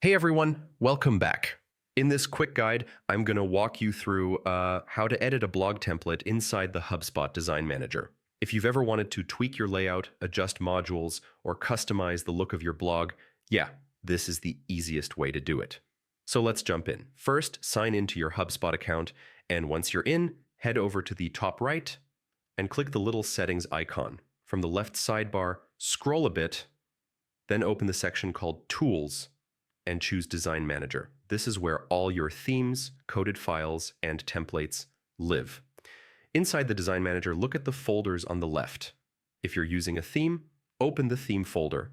Hey everyone, welcome back. In this quick guide, I'm going to walk you through how to edit a blog template inside the Hubspot Design Manager. If you've ever wanted to tweak your layout, adjust modules, or customize the look of your blog, yeah, this is the easiest way to do it. So let's jump in. First, sign into your Hubspot account, and once you're in, head over to the top right and click the little settings icon. From the left sidebar, scroll a bit, then open the section called Tools and choose Design Manager. This is where all your themes, coded files, and templates live. Inside the Design Manager, look at the folders on the left. If you're using a theme, open the theme folder.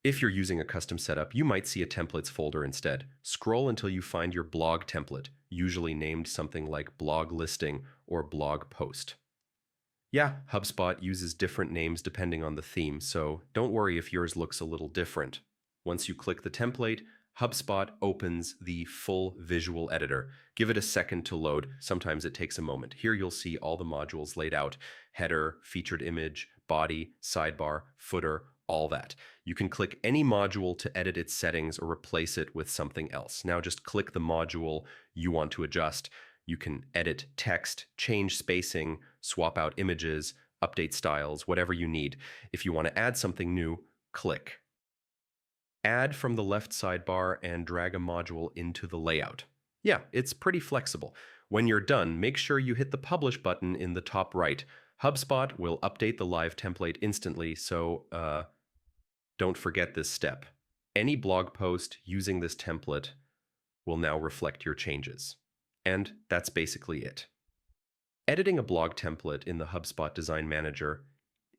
If you're using a custom setup, you might see a templates folder instead. Scroll until you find your blog template, usually named something like blog listing or blog post. Yeah, HubSpot uses different names depending on the theme, so don't worry if yours looks a little different. Once you click the template, HubSpot opens the full visual editor. Give it a second to load. Sometimes it takes a moment. Here you'll see all the modules laid out: header, featured image, body, sidebar, footer, all that. You can click any module to edit its settings or replace it with something else. Now just click the module you want to adjust. You can edit text, change spacing, swap out images, update styles, whatever you need. If you want to add something new, click Add from the left sidebar and drag a module into the layout. Yeah, it's pretty flexible. When you're done, make sure you hit the Publish button in the top right. HubSpot will update the live template instantly, so don't forget this step. Any blog post using this template will now reflect your changes. And that's basically it. Editing a blog template in the HubSpot Design Manager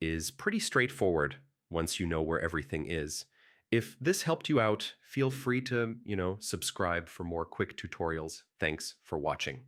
is pretty straightforward once you know where everything is. If this helped you out, feel free to, subscribe for more quick tutorials. Thanks for watching.